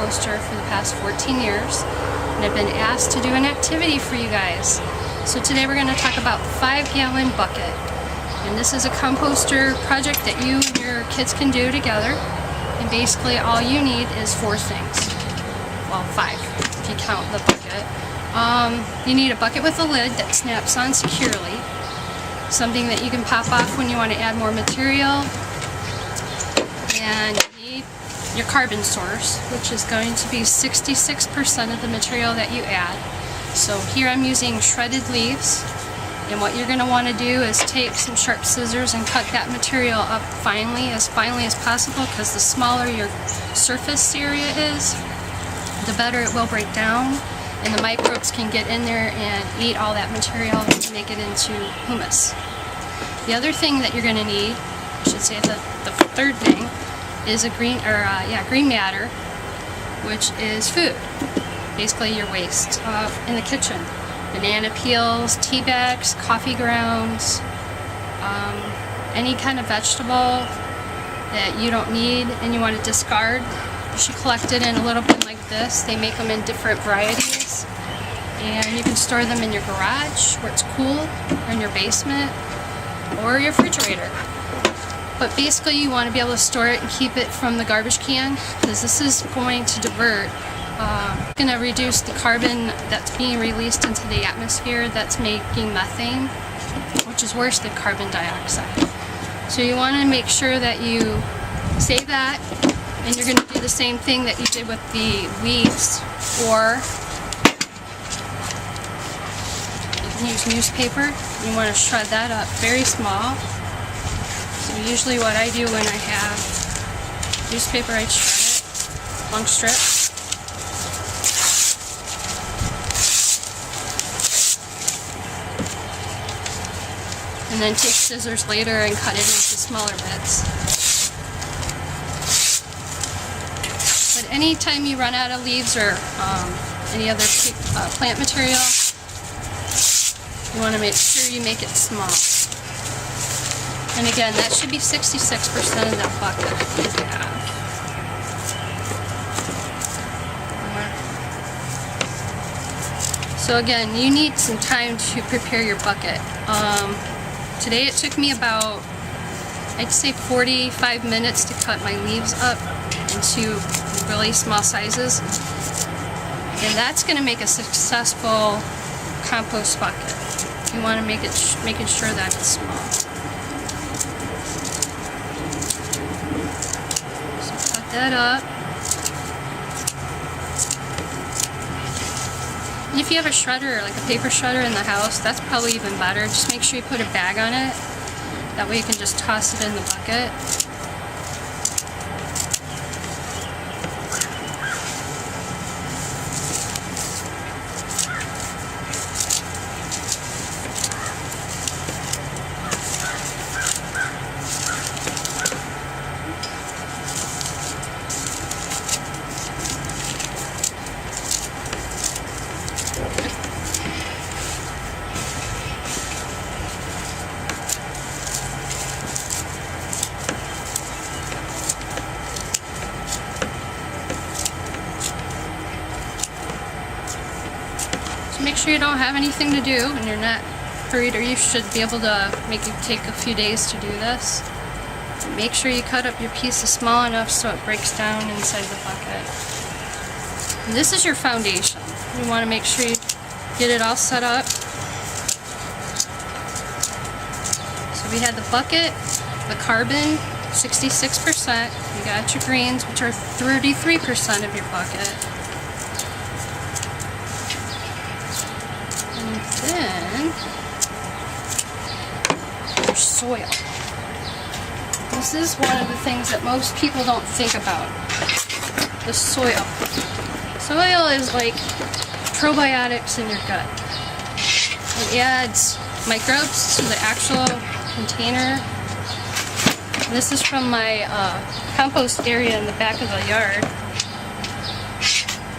composter for the past 14 years, and I've been asked to do an activity for you guys. So today we're going to talk about 5-gallon bucket. And this is a composter project that you and your kids can do together. And basically all you need is 4 things. Well, 5 if you count the bucket. You need a bucket with a lid that snaps on securely. Something that you can pop off when you want to add more material. And you need your carbon source, which is going to be 66% of the material that you add. So here I'm using shredded leaves. And what you're going to want to do is take some sharp scissors and cut that material up finely as possible, because the smaller your surface area is, the better it will break down, and the microbes can get in there and eat all that material and make it into humus. The other thing that you're going to need, I should say the third thing, is a green matter, which is food, basically your waste in the kitchen. Banana peels, tea bags, coffee grounds, any kind of vegetable that you don't need and you want to discard. You should collect it in a little bin like this. They make them in different varieties, and you can store them in your garage where it's cool, or in your basement, or your refrigerator. But basically you want to be able to store it and keep it from the garbage can, because this is going to divert. Going to reduce the carbon that's being released into the atmosphere that's making methane, which is worse than carbon dioxide. So you want to make sure that you save that, and you're going to do the same thing that you did with the leaves, or you can use newspaper. You want to shred that up very small. So usually what I do when I have newspaper, I shred it, long strips. And then take scissors later and cut it into smaller bits. But anytime you run out of leaves or any other plant material, you want to make sure you make it small. And again, that should be 66% of that bucket that you have. So again, you need some time to prepare your bucket. Today it took me about, I'd say 45 minutes to cut my leaves up into really small sizes. And that's going to make a successful compost bucket. You want to making sure that it's small. So cut that up. And if you have a shredder, like a paper shredder in the house, that's probably even better. Just make sure you put a bag on it. That way you can just toss it in the bucket. Make sure you don't have anything to do and you're not hurried, or you should be able to take a few days to do this. Make sure you cut up your pieces small enough so it breaks down inside the bucket. And this is your foundation. You want to make sure you get it all set up. So we had the bucket, the carbon, 66%. You got your greens, which are 33% of your bucket. Then your soil. This is one of the things that most people don't think about. The soil. Soil is like probiotics in your gut. It adds microbes to the actual container. This is from my compost area in the back of the yard.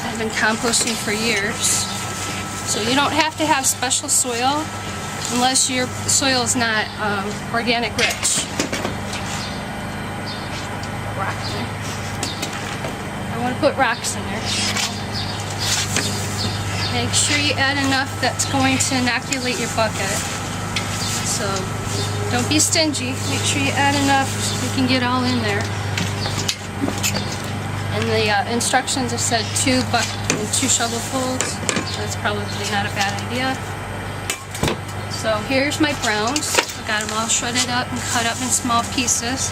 I've been composting for years. So you don't have to have special soil unless your soil is not organic rich. I want to put rocks in there. Make sure you add enough that's going to inoculate your bucket. So don't be stingy. Make sure you add enough so you can get all in there. And the instructions have said 2 shovelfuls. That's probably not a bad idea. So here's my browns. I got them all shredded up and cut up in small pieces,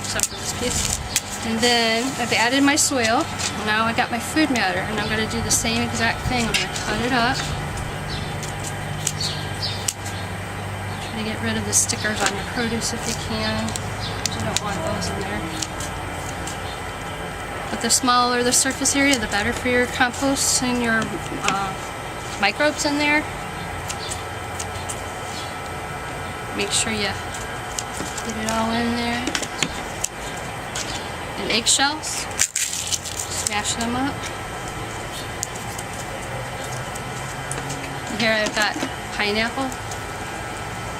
except for this piece. And then I've added my soil. Now I got my food matter, and I'm going to do the same exact thing. I'm going to cut it up. Try to get rid of the stickers on your produce if you can. You don't want those in there. But the smaller the surface area, the better for your compost and your microbes in there. Make sure you get it all in there. And eggshells, smash them up. And here I've got pineapple.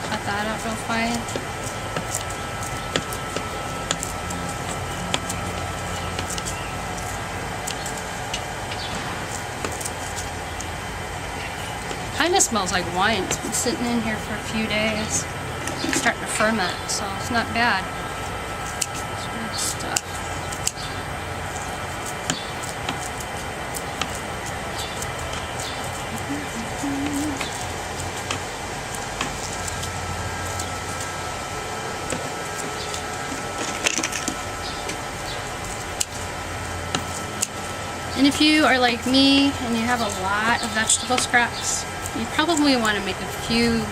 Cut that up real fine. Kind of smells like wine. It's been sitting in here for a few days. It's starting to ferment, so it's not bad. It's good stuff. And if you are like me and you have a lot of vegetable scraps, you probably want to make a few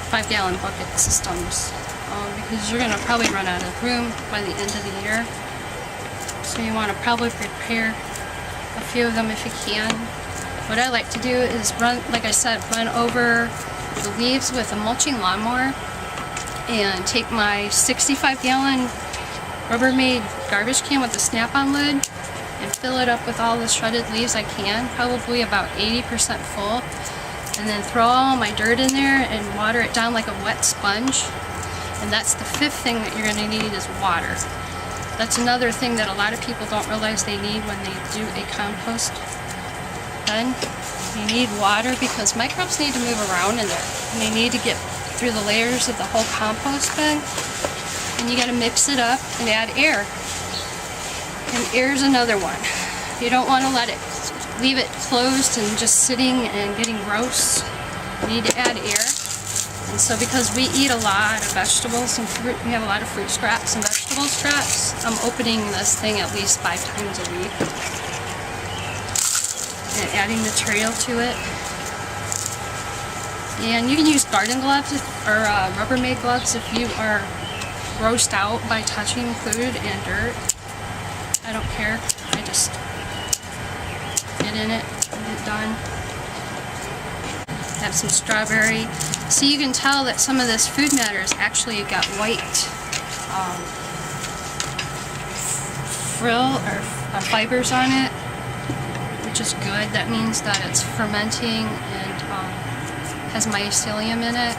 5-gallon bucket systems because you're going to probably run out of room by the end of the year. So you want to probably prepare a few of them if you can. What I like to do is run, like I said, run over the leaves with a mulching lawnmower and take my 65-gallon Rubbermaid garbage can with a snap-on lid and fill it up with all the shredded leaves I can, probably about 80% full, and then throw all my dirt in there and water it down like a wet sponge. And that's the 5th thing that you're going to need is water. That's another thing that a lot of people don't realize they need when they do a compost bin. You need water because microbes need to move around in there, and they need to get through the layers of the whole compost bin. And you got to mix it up and add air. And air is another one. You don't want to leave it closed and just sitting and getting gross. You need to add air. And so because we eat a lot of vegetables and fruit, we have a lot of fruit scraps and vegetable scraps, I'm opening this thing at least 5 times a week. And adding material to it. And you can use garden gloves or Rubbermaid gloves if you are grossed out by touching food and dirt. I don't care. I just get in it, get it done. Have some strawberry. See, you can tell that some of this food matter has actually got white frill or fibers on it, which is good. That means that it's fermenting and has mycelium in it.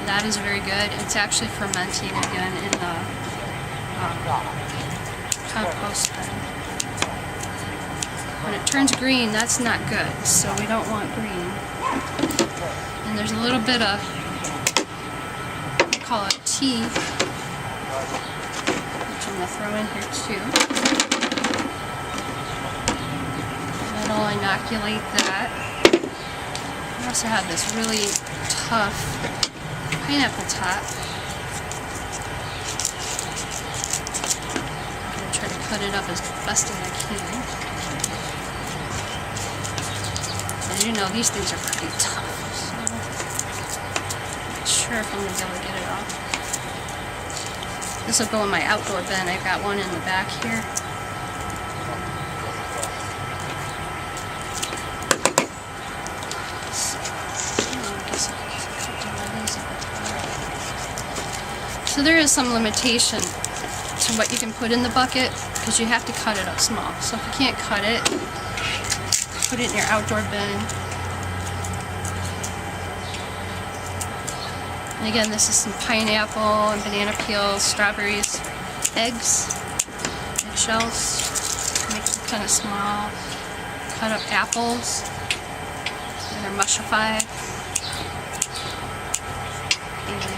That is very good. It's actually fermenting again in the compost bin. When it turns green, that's not good, so we don't want green. And there's a little bit of, we call it tea, which I'm going to throw in here too. That'll inoculate that. I also have this really tough pineapple top. Try to cut it up as best as I can. As you know, these things are pretty tough, so I'm not sure if I'm going to be able to get it off. This will go in my outdoor bin. I've got one in the back here. So there is some limitation to what you can put in the bucket because you have to cut it up small. So if you can't cut it, put it in your outdoor bin. And again, this is some pineapple and banana peels, strawberries, eggs, eggshells. Make the kind of small, cut up apples that are mushified. And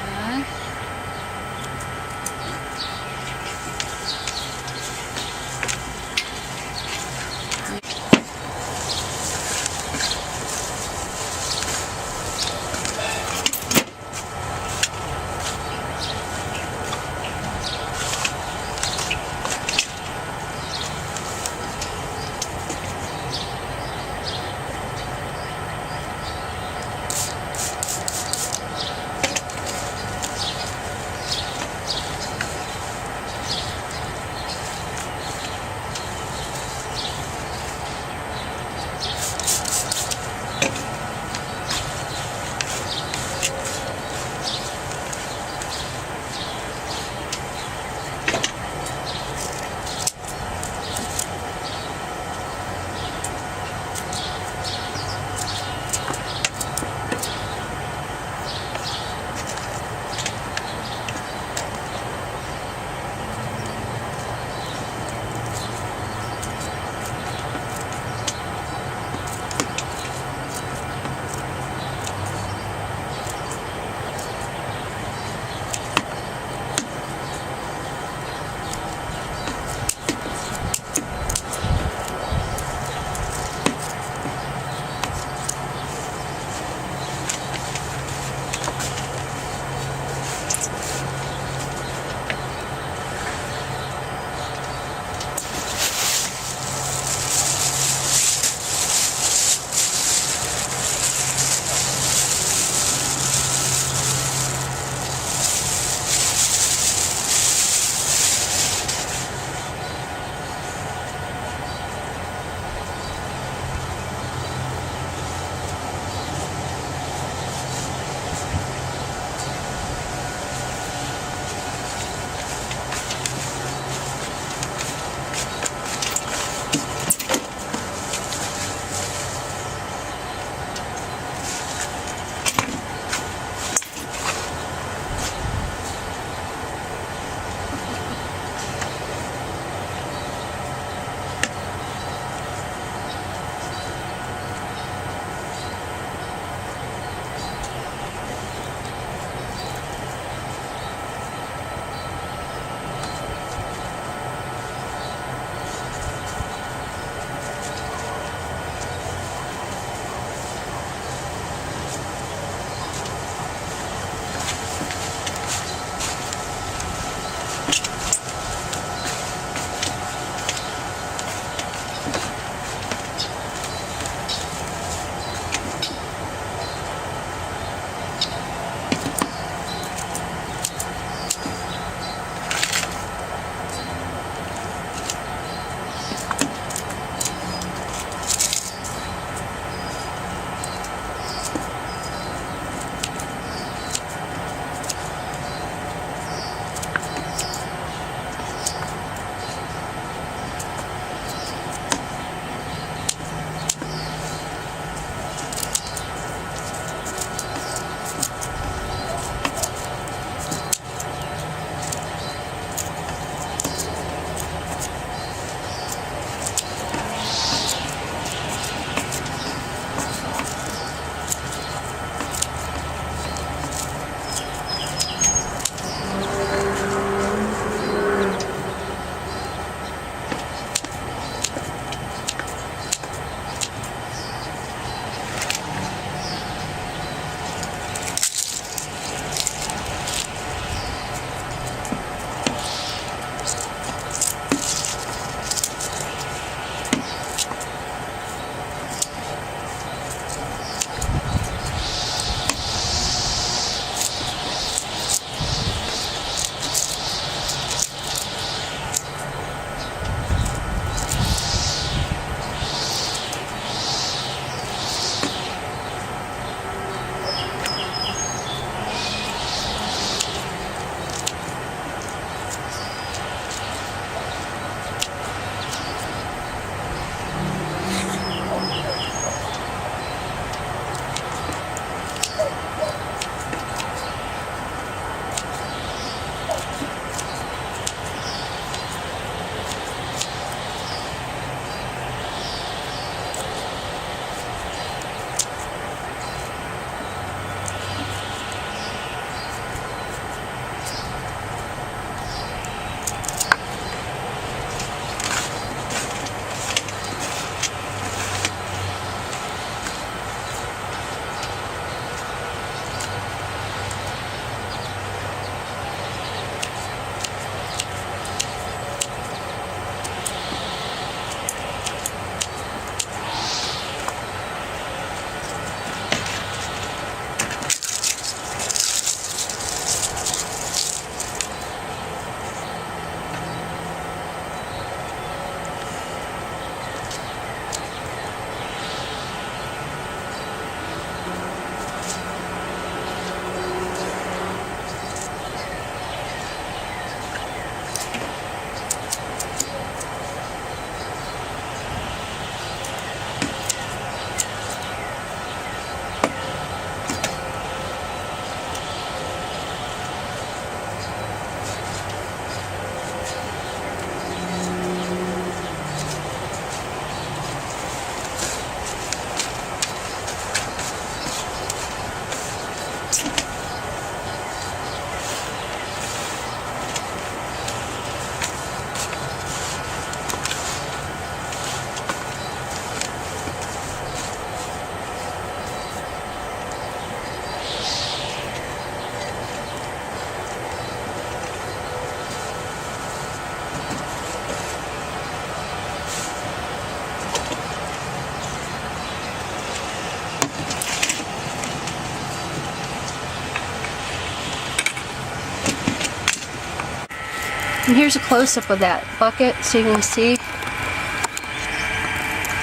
And here's a close-up of that bucket so you can see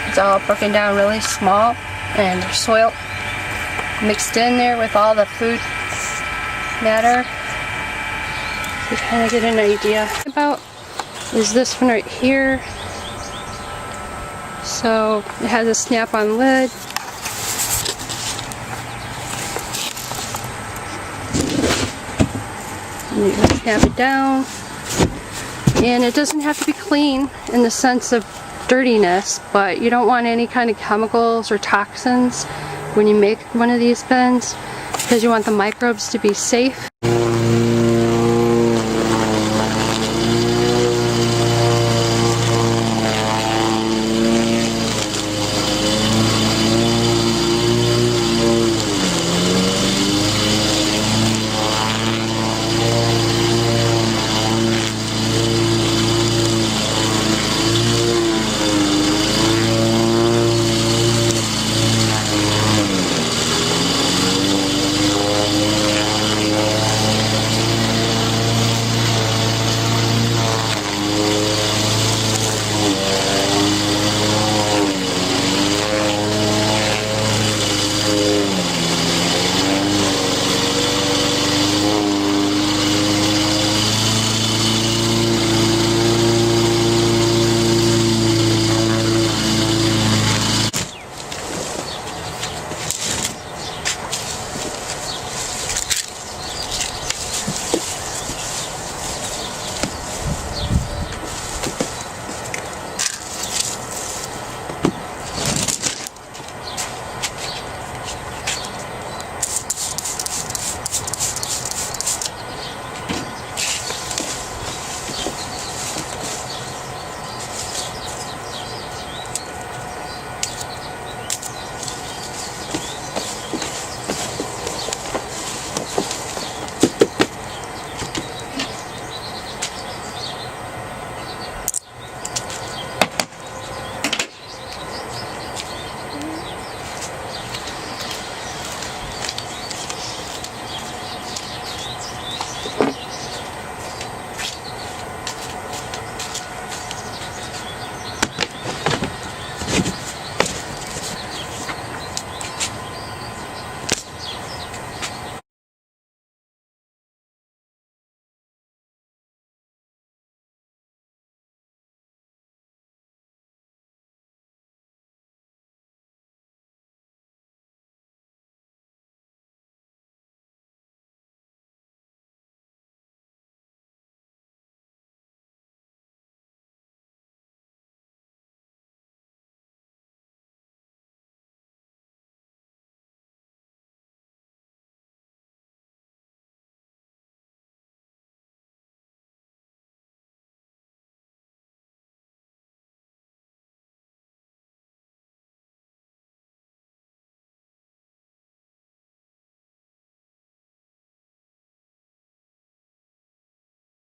it's all broken down really small, and there's soil mixed in there with all the food matter. You kind of get an idea about is this one right here. So it has a snap-on lid. And you can snap it down. And it doesn't have to be clean in the sense of dirtiness, but you don't want any kind of chemicals or toxins when you make one of these bins, because you want the microbes to be safe.